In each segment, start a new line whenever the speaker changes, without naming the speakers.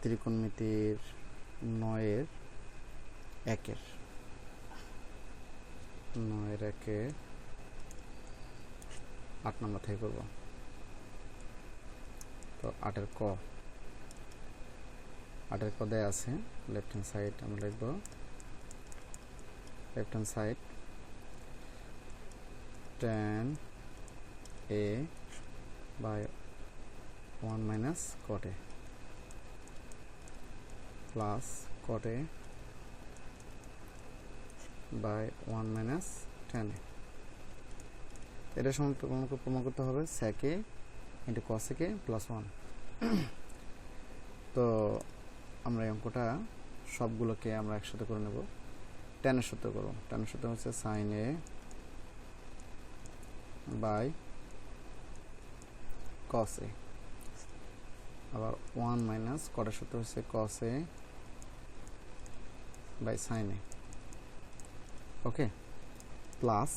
ত্রিকোণমিতির 9-এর 1-এর 8 নম্বর থেকে করব। তো 8-এর ক দেয়া আছে। লেফট হ্যান্ড সাইড আমরা লিখব, left hand side tan a by 1 minus cot a plus cot a by 1 minus tan a। এটা প্রমাণ করতে হবে sec a into cos a plus 1। তো আমরা এই অঙ্কটা সবগুলোকে আমরা একসাথে করে নেব। tan এর সূত্র করব। tan এর সূত্র হচ্ছে sin a by cos a, আবার 1 minus cot এর সূত্র হচ্ছে cos a by sin a। Okay, plus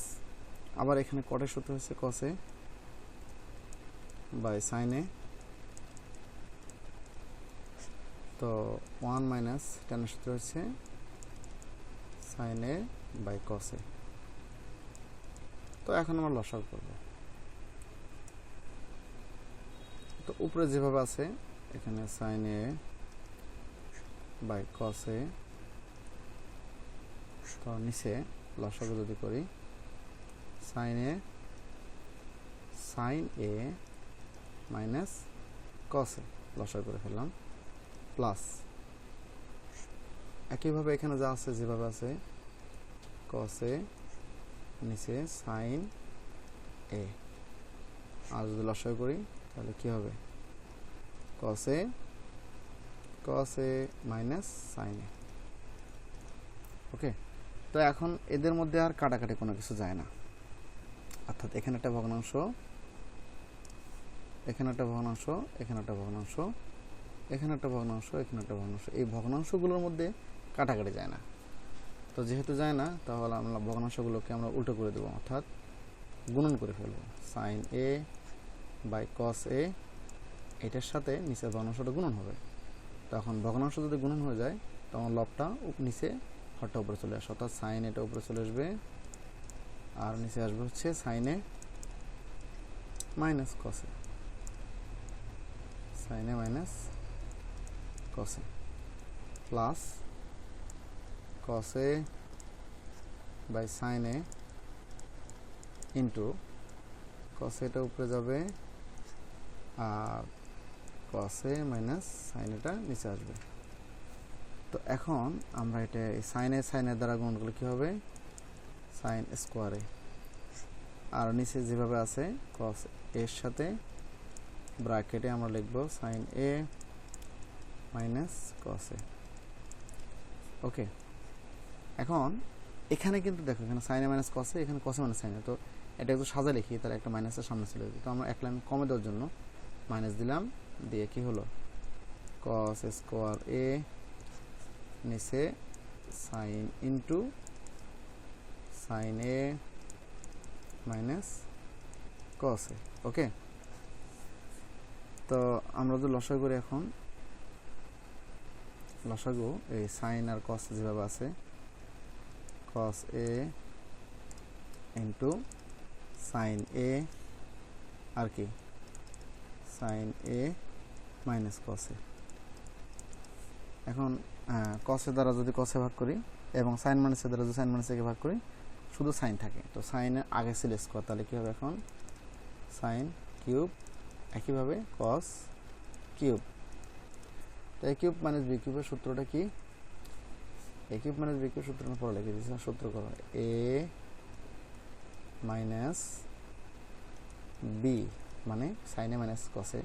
আবার এখানে cot এর সূত্র হচ্ছে cos a by sin a। তো 1 minus tan এর সূত্র হচ্ছে sin a by cos a। তো এখন আমরা লসাগু করব। তো উপরে যেভাবে আছে এখানে sin a by cos a, তো নিচে লসাগু যদি করি sin a minus cos a লসাগু করে ফেললাম, প্লাস একইভাবে এখানে যা আছে যেভাবে আছে cos a নিচে sin a, আর যদি লসাগু করি তাহলে কি হবে cos a minus sin a। ওকে, তো এখন এদের মধ্যে আর কাটাকাটি কোনো কিছু যায় না, অর্থাৎ এখানে একটা ভগ্নাংশ, এখানে একটা ভগ্নাংশ, এখানে একটা ভগ্নাংশ, এখানে একটা ভগ্নাংশ, এখানে একটা ভগ্নাংশ, এই ভগ্নাংশগুলোর মধ্যে কাটাকাটি যায় না। তো যেহেতু যায় না তাহলে আমরা ভগ্নাংশগুলোকে আমরা উল্টো করে দেবো, অর্থাৎ গুণন করে ফেলবো। sin a by cos a, এটার সাথে নিচের ভগ্নাংশটা গুণন হবে। তখন ভগ্নাংশ যদি গুণন হয়ে যায় তখন লবটা নিচে হরটা উপরে চলে আসে, অর্থাৎ sin এটা উপরে চলে আসবে আর নিচে আসবে হচ্ছে sin a minus cos a, sin a minus cos a plus cos a by sin a into cos a টা উপরে যাবে আর cos a minus sin a টা নিচে আসবে। তো এখন আমরা এটা sin a দ্বারা গুণ করলে কি হবে sin স্কয়ার a, আর নিচে যেভাবে আছে cos a এর সাথে ব্র্যাকেটে আমরা লিখব sin a minus cos a। ওকে, এখন এখানে কিন্তু দেখো এখানে sin a minus cos a, এখানে cos a minus sin a, তো এটা একটু সাজা লিখি তাহলে একটা মাইনাসের সামনে চলে যাবে। তো আমরা এক লাইন কমে দেওয়ার জন্য মাইনাস দিলাম, দিয়ে কি হলো cos স্কয়ার a নিচে sin into sin a minus cos a। ওকে, তো আমরা যদি লসাগু করি, এখন লসাগু এই sin আর cos যেভাবে আছে cos a into sin a আর কি sin a minus cos a। এখন cos a দ্বারা যদি cos a ভাগ করি এবং sin minus a দ্বারা যদি sin minus a কে ভাগ করি শুধু sin থাকে, তো sin এর আগে ছিল স্কয়ার, তাহলে কি হবে এখন sin কিউব, একইভাবে cos কিউব। তো a কিউব মাইনাস b কিউবের সূত্রটা কি, a cube minus b cube সূত্রটা পরে লিখে দিয়েছি, সূত্র করো a মাইনাস b মানে sin a minus cos a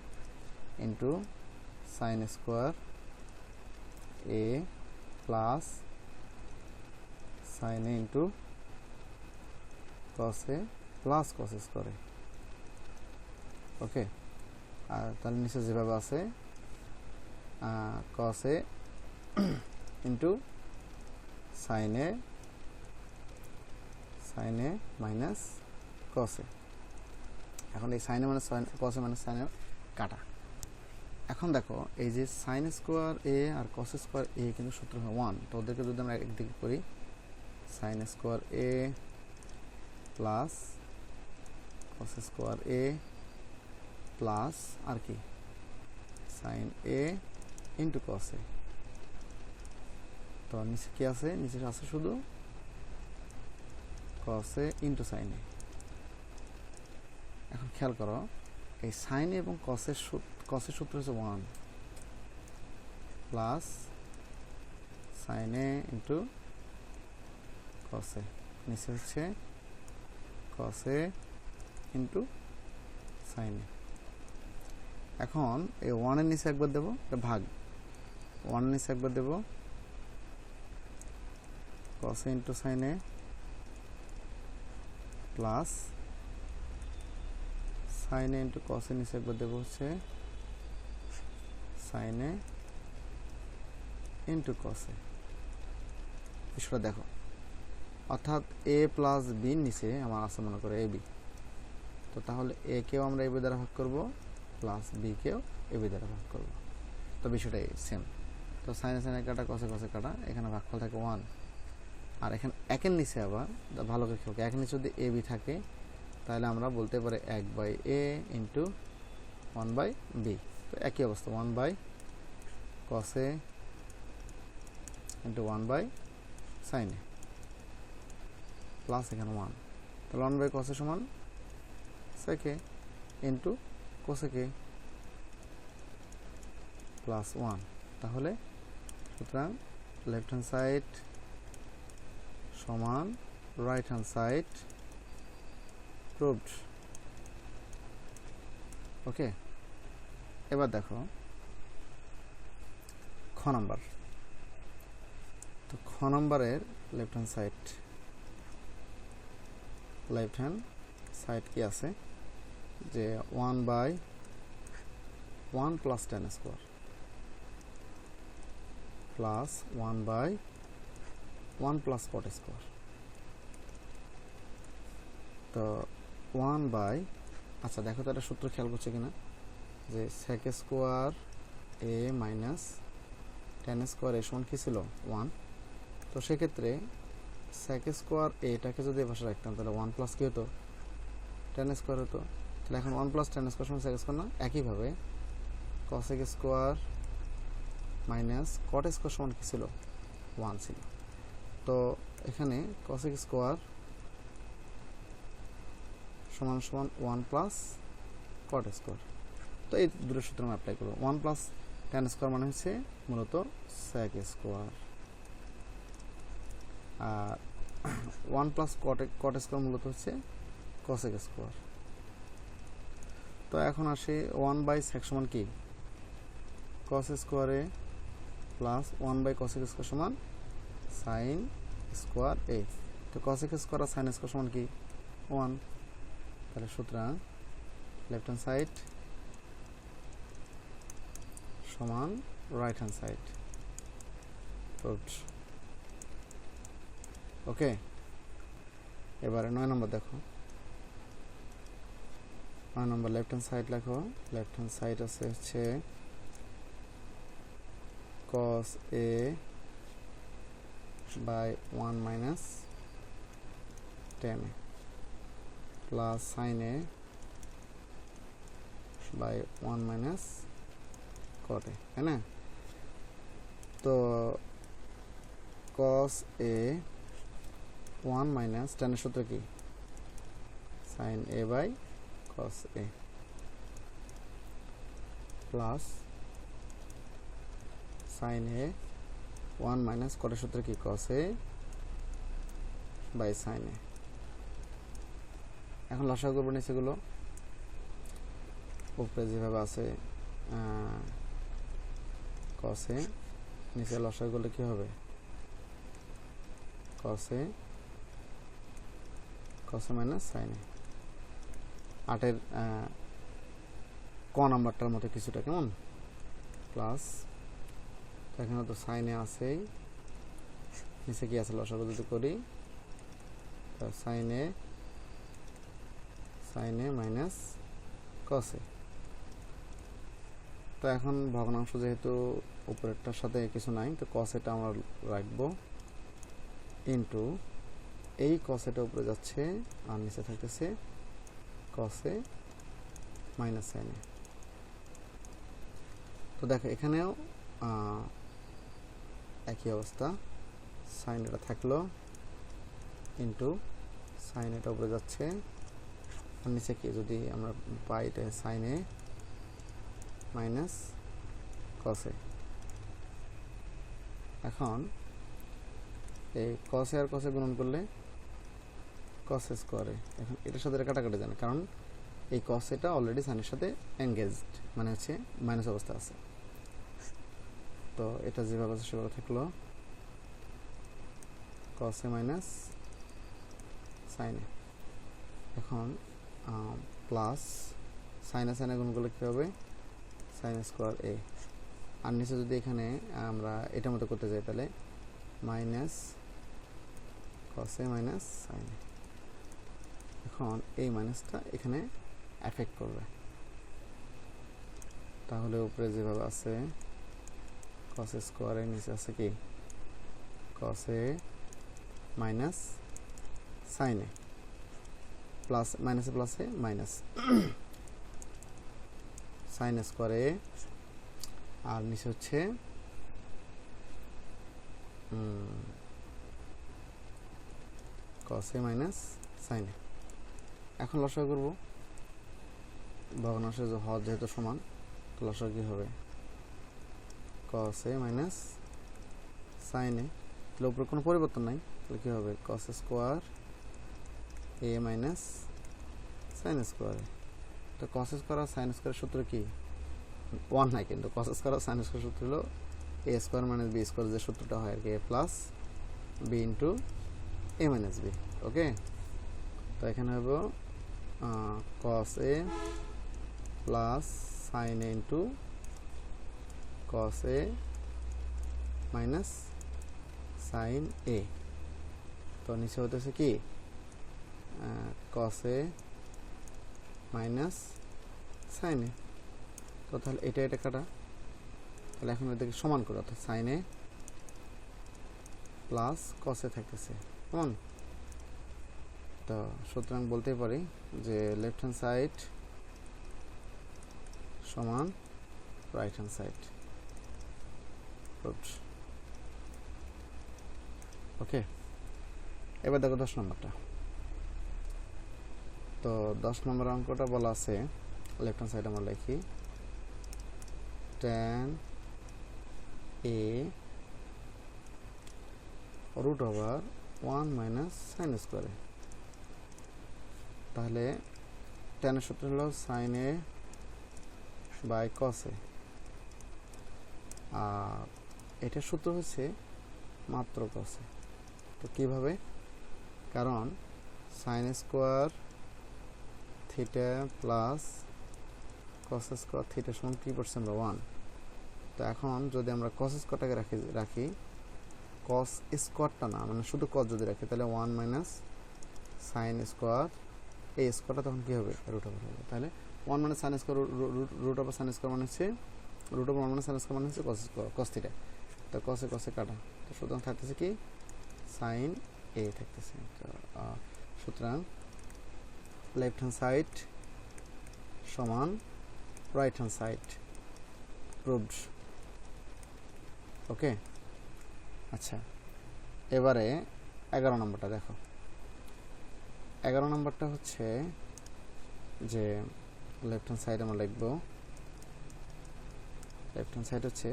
into sin square a plus sin a into cos a plus cos square a। ওকে, আর তাহলে নিচে যেভাবে আছে cos a into sin a minus cos a। এখন এই sin a minus cos a minus sin a কাটা, এখন দেখো এই যে সাইন স্কোয়ার এ আর কস স্কোয়ার এ কিন্তু সূত্র হয় 1, তো ওদেরকে যদি আমরা একদিকে করি সাইন স্কোয়ার এ প্লাস কস স্কোয়ার এ প্লাস আর কি সাইন এ ইন্টু কস এ, তো নিচে কি আছে, নিচে আছে শুধু কস এ ইন্টু সাইন এ। এখন খেয়াল করো এই সাইন এ এবং কসের সূত্র হচ্ছে 1 প্লাস সাইন এ ইন্টু কস এ, নিচে হচ্ছে কস এ ইন্টু সাইন এ। এখন এই 1 এর নিচে একবার দেবো, ভাগ 1 এর নিচে একবার দেবো কস এ ইন্টু সাইন এ প্লাস সাইন এ ইন্টু কস এ, নিচে একবার দেবো হচ্ছে সাইন এ ইন্টু কস এ। বিষয়টা দেখো, অর্থাৎ এ প্লাস বি নিচে আমার আছে মনে করে এ বি, তো তাহলে এ কেও আমরা এ বি দ্বারা ভাগ করবো প্লাস বি কেও এ বি দ্বারা ভাগ করবো, তো বিষয়টাই সেম। তো সাইনে সাইনে কাটা কসে কসে কাটা, এখানে ভাগফল থাকে 1, আর এখানে একের নিচে আবার ভালো করে খেয়াল, একের নিচে যদি এ বি থাকে তাহলে আমরা বলতে পারি 1/a ইন্টু 1/b, তো একই অবস্থা 1 cos a into 1/sin a plus এখানে 1, তাহলে 1/cos a সমান sec a into cosec a plus 1, তাহলে সুতরাং লেফট হ্যান্ড সাইড সমান রাইট হ্যান্ড সাইড প্রুভড। ওকে, এবার দেখো খ নাম্বার, তো খ নাম্বারের লেফট হ্যান্ড সাইড কি আছে যে 1/1 plus tan square plus 1/1 plus cot square, তো 1 আচ্ছা দেখো তো একটা সূত্র খেয়াল করছে কিনা যে sec square a minus tan square a সমান কি ছিল 1, তো সেক্ষেত্রে sec স্কোয়ার এটাকে যদি এ পাশে রাখতাম তাহলে 1 প্লাস কি হতো tan স্কোয়ার হতো, তাহলে এখন 1 প্লাস tan স্কোয়ার সমান sec স্কোয়ার না, একইভাবে cosec square minus cot square সমান কি ছিল 1 ছিল, তো এখানে cosec স্কোয়ার সমান সমান 1 প্লাস cot স্কোয়ার, তো এই দুটো সূত্র আমরা অ্যাপ্লাই করব। 1 প্লাস tan স্কোয়ার মানে হচ্ছে মূলত sec স্কোয়ার, আর 1 প্লাস cot স্কোয়ার মূলত হচ্ছে cosec স্কোয়ার। তো এখন আসে 1/sec সমান কি cos স্কোয়ারে প্লাস 1/cosec স্কোয়ার সমান sin স্কোয়ার a, তো cosec স্কোয়ার আর sin স্কোয়ার সমান কি 1, তাহলে সুতরাং লেফট হ্যান্ড সাইড সমান রাইট হ্যান্ড সাইড প্রুভড। ওকে, এবারে 9 নম্বর দেখো, 9 নম্বর লেফট হ্যান্ড সাইড লেখো, লেফট হ্যান্ড সাইড আছে হচ্ছে cos a by 1 minus tan a plus sin a by 1 minus cot a, है ना, तो cos a 1 minus tan এর সূত্র কি sin a by cos a plus sin a 1 minus cot এর সূত্র কি cos a by sin a। এখন লসাগু করব নিচেগুলো, উপরে যেভাবে আছে cos a, নিচে লসাগু করলে কি হবে cos a minus sin a, 8 ক নাম্বারটার মতো কিছুটা কেমন প্লাস, এখানে তো সাইনে আছেই, নিচে কি আছে লসাগু যদি করি সাইনে মাইনাস cos a, তো এখন ভগ্নাংশ যেহেতু উপরেরটার সাথে কিছু নাই, তো cos এটা আমরা রাখবো ইন্টু এই cos এটা উপরে যাচ্ছে আর নিচে থাকতেছে cos a minus sin a। তো দেখো এখানেও একই অবস্থা, sin এটা থাকলো ইন্টু sin এটা উপরে যাচ্ছে আর নিচে কি যদি আমরা পাই এটা sin a minus cos a। এখন এই cos a R cos a গুণন করলে cos a স্কয়ার a, এখন এটার সাথে এটা কাটাকাটি জানে কারণ এই cos এটা অলরেডি sin এর সাথে এনগেজড, মানে হচ্ছে মাইনাস অবস্থা আছে। তো এটা যেভাবে আছে সেভাবে থাকলো cos a minus sin a। এখন plus sin a sin a গুণ করলে কী হবে sin স্কয়ার a, আর নিচে যদি এখানে আমরা এটার মতো করতে যাই তাহলে minus cos a minus sin a। এখন এই মাইনাসটা এখানে এফেক্ট করবে, তাহলে উপরে যেভাবে আছে cos a স্কয়ার এর নিচে আছে কি cos a minus sin a, plus মাইনাসে প্লাসে মাইনাস sin স্কয়ার a, আর নিচে হচ্ছে cos a minus sin a। এখন লসাগু করব, ভগ্নাংশের হর যেহেতু সমান তো লসাগু কি হবে cos a minus sin a, তাহলে উপরে কোনো পরিবর্তন নাই, তাহলে কি হবে cos square a minus sin square a। তো cos স্কয়ার আর sin স্কয়ারের সূত্র কি 1 নাই, কিন্তু cos স্কয়ার আর sin স্কয়ার সূত্র হলো a square minus b square, যে সূত্রটা হয় আর কি a plus b into a minus b। ওকে, তো এখানে হবে cos a plus sin a into cos a minus sin a। তো নিচে হতেছে কি cos a minus sin a। তো তাহলে এটা এটা কাটা, তাহলে এখন এটাকে সমান করে, অর্থাৎ sin a plus cos a থাকতেছে কেমন। তো সুতরাং বলতে পারি যে লেফট হ্যান্ড সাইড সমান রাইট হ্যান্ড সাইড। ওকে, এবার দেখো 10 নম্বরটা। তো 10 নম্বর অঙ্কটা বলা আছে লেফট হ্যান্ড সাইড আমরা লিখি tan a root over 1 minus sin square a। তাহলে tan এর সূত্র হলো sin a by cos a, আর এটার সূত্র হচ্ছে মাত্র cos a। তো কিভাবে, কারণ sin square theta plus cos square theta সমান কি পার্সেন্ট বা 1। তো এখন যদি আমরা cos স্কয়ারটাকে রাখি cos স্কয়ারটা না, মানে শুধু cos যদি রাখি তাহলে 1 মাইনাস sin স্কয়ার, এই স্কয়ারটা তখন কি হবে রুট ওভার হবে। তাহলে 1 minus sin square root over sin square মানে হচ্ছে root over 1 minus sin square মানে হচ্ছে cos থিটা। তো cos এ কাটা, তো সুতরাং থাকতেছে কি sin a থাকতেছে। তো সুতরাং লেফট হ্যান্ড সাইড সমান রাইট হ্যান্ড সাইড প্রুভড। ওকে, আচ্ছা এবারে 11 নম্বরটা দেখো। 11 নম্বরটা হচ্ছে যে লেফট হ্যান্ড সাইড আমরা লিখব, লেফট হ্যান্ড সাইড হচ্ছে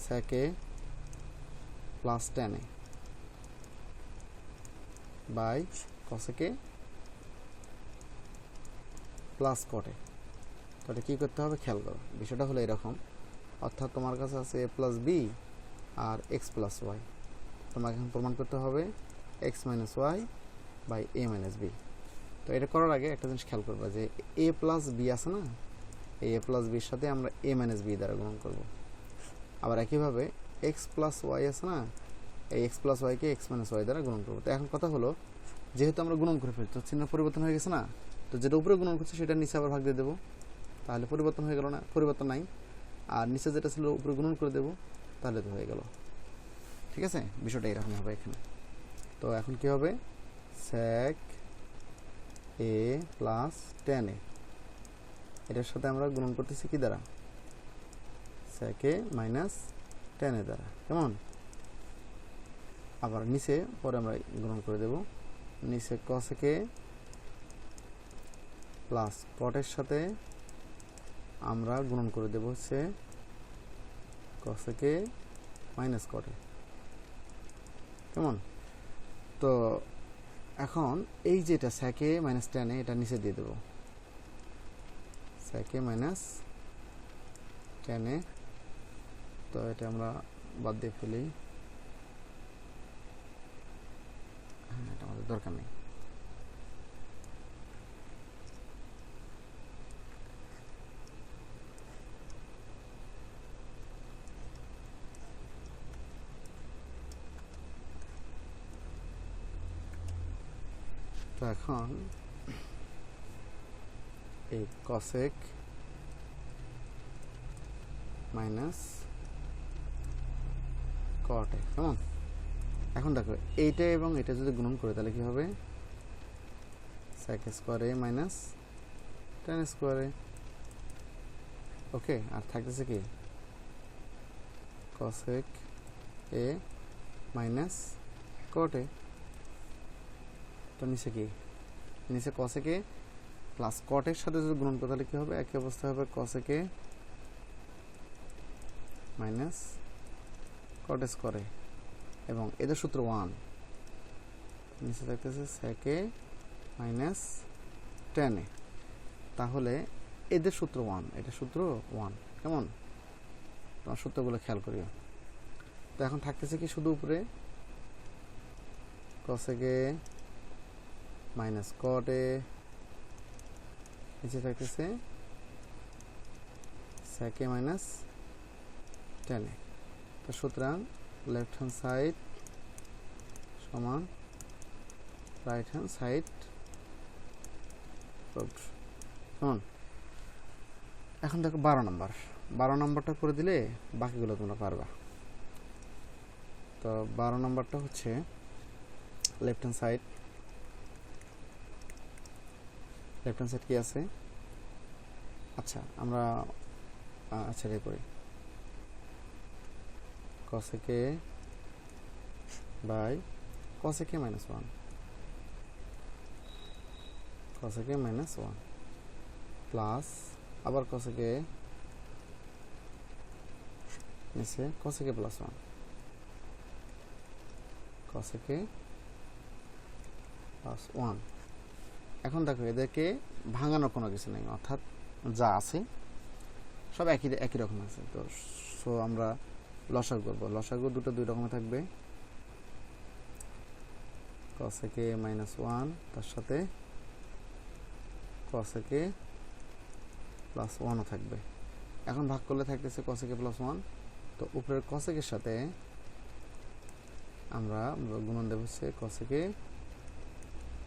sec a plus tan a by cosec a plus cot a। তো এটা কী করতে হবে খেয়াল করো, বিষয়টা হলো এরকম, অর্থাৎ তোমার কাছে আছে a প্লাস b আর x প্লাস y, তোমাকে এখন প্রমাণ করতে হবে x minus y by a minus b। তো এটা করার আগে একটা জিনিস খেয়াল করবে যে a প্লাস b আছে না, এই a প্লাস b এর সাথে আমরা a মাইনাস b দ্বারা গুণন করব। আবার একইভাবে x প্লাস y আছে না, এই x প্লাস y কে x মাইনাস y দ্বারা গুণন করব। তো এখন কথা হলো যেহেতু আমরা গুণন করে ফেলছি, চিহ্ন পরিবর্তন হয়ে গেছে না, তো যেটা উপরে গুণন করছে সেটা নিচে আবার ভাগ দিয়ে দেবো। তাহলে পরিবর্তন হয়ে গেল না, পরিবর্তন নাই। আর নিচে যেটা ছিল উপরে গুণন করে দেব, তাহলে তো হয়ে গেল। ঠিক আছে, বিষয়টা এরকম হবে এখানে। তো এখন কি হবে, sec a plus tan a, এটার সাথে আমরা গুণন করতেছি কি দ্বারা, sec a minus tan a দ্বারা। কেমন, আবার নিচে পরে আমরা গুণন করে দেব, নিচে cosec a প্লাস cot এর সাথে আমরা গুণন করে দেব হচ্ছে cosec a minus cot a। কেমন, তো এখন এই যেটা sec a minus tan a, এটা নিচে দিয়ে দেব, sec a minus tan a। তো এটা আমরা বাদ দিয়ে ফেলি, এটা আমাদের দরকার নেই। তো এখন এই cosec মাইনাস cot a, কেমন। এখন দেখো এইটা এবং এটা যদি গুণন করে তাহলে কি হবে, sec square a minus tan square a। ওকে, আর থাকতেছে কি cosec a minus cot a। তো নিচে কি, নিচে cosec a প্লাস cot এর সাথে যদি গুণন করে তাহলে কি হবে, একই অবস্থা হবে cosec a minus cot square a, এবং এদের সূত্র 1, নিচে থাকতেছে sec a minus tan a। তাহলে এদের সূত্র 1, এটা সূত্র 1। কেমন, তোমার সূত্রগুলো খেয়াল করিও। তো এখন থাকতেছে কি শুধু উপরে cosec a minus cot a, নিচে থাকতেছে sec a minus tan a। তো সুতরাং লেফট হ্যান্ড সাইড সমান রাইট হ্যান্ড সাইড রুট। কেমন, এখন দেখো 12 নম্বরটা করে দিলে বাকিগুলো তোমরা পারবা। তো 12 নম্বরটা হচ্ছে লেফট হ্যান্ড সাইড কি আছে, আচ্ছা আমরা রে করি, cosec a by cosec a minus 1, cosec a minus 1 plus আবার cosec a নিচে cosec a plus 1, cosec a plus 1। এখন দেখো এদেরকে ভাঙানোর কোনো কিছু নেই, অর্থাৎ যা আছে সব একই রকম আছে। তো সো আমরা লসাগু করবো, লসাগু দুটো দুই রকমের থাকবে, cosec a মাইনাস 1 তার সাথে cosec a প্লাস 1ও থাকবে। এখন ভাগ করলে থাকতেছে cosec a প্লাস 1। তো উপরের cosec এর সাথে আমরা গুণন দেব হচ্ছে cosec a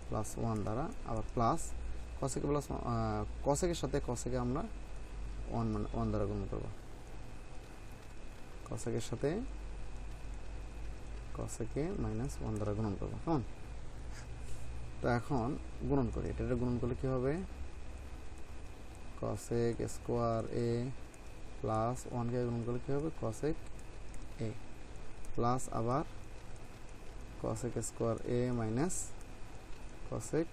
প্লাস 1 দ্বারা, আবার plus cosec a plus cosec এর সাথে cosec a আমরা 1 দ্বারা গুণন করব, cosec এর সাথে cosec a মাইনাস 1 দ্বারা গুণন করব। কেমন, তো এখন গুণন করি, এটা গুণন করলে কি হবে, cosec স্কোয়ার a প্লাস 1 কে গুণন করলে কি হবে, cosec a প্লাস আবার cosec square a minus cosec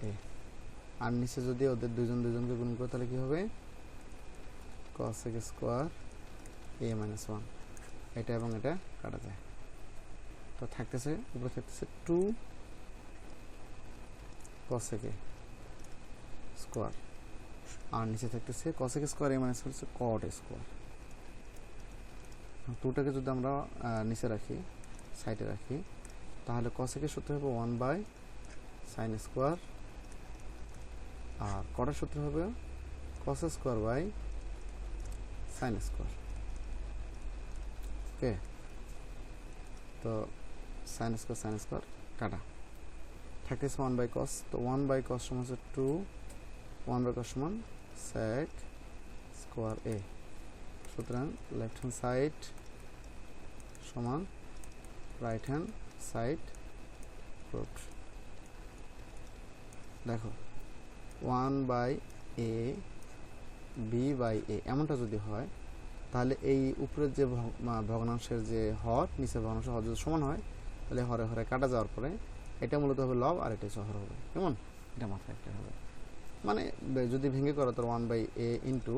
a। আর নিচে যদি ওদের দুজনকে গুণ করে তাহলে কি হবে, cosec স্কোয়ার a মাইনাস 1, এটা এবং এটা কাটা যায়। তো থাকতেছে উপরে থাকতেছে 2 cosec a স্কোয়ার, আর নিচে থাকতেছে cosec স্কোয়ার a মাইনাস হচ্ছে cot স্কোয়ার। দুটাকে যদি আমরা নিচে রাখি, সাইডে রাখি, তাহলে cosec এর সূত্র হবে 1 বাই sin স্কোয়ার, আর cot এর সূত্র হবে cos square by sin square. Okay, তো sin স্কোয়ার কাটা, থাকতেছে 1 বাই cos। তো 1 বাই cos সমান হচ্ছে 2, 1 বাই cos সমান sec স্কোয়ার a। সুতরাং লেফট হ্যান্ড সাইড সমান রাইট হ্যান্ড সাইড রুট। দেখো 1/a b/a এমনটা যদি হয়, তাহলে এই উপরের যে ভগ্নাংশের যে হর, নিচের ভগ্নাংশের হর যদি সমান হয়, তাহলে হরে হরে কাটা যাওয়ার পরে এটা মূলত হবে লব আর এটা হচ্ছে হর হবে। কেমন? এটা মাথায় রাখতে হবে। মানে যদি ভেঙে করো তো 1/a ইন্টু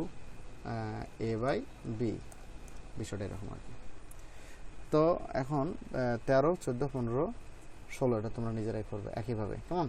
a/b, বিষয়টা এরকম আর কি। তো এখন 13, 14, 15, 16 এটা তোমরা নিজেরাই করবে একইভাবে। কেমন?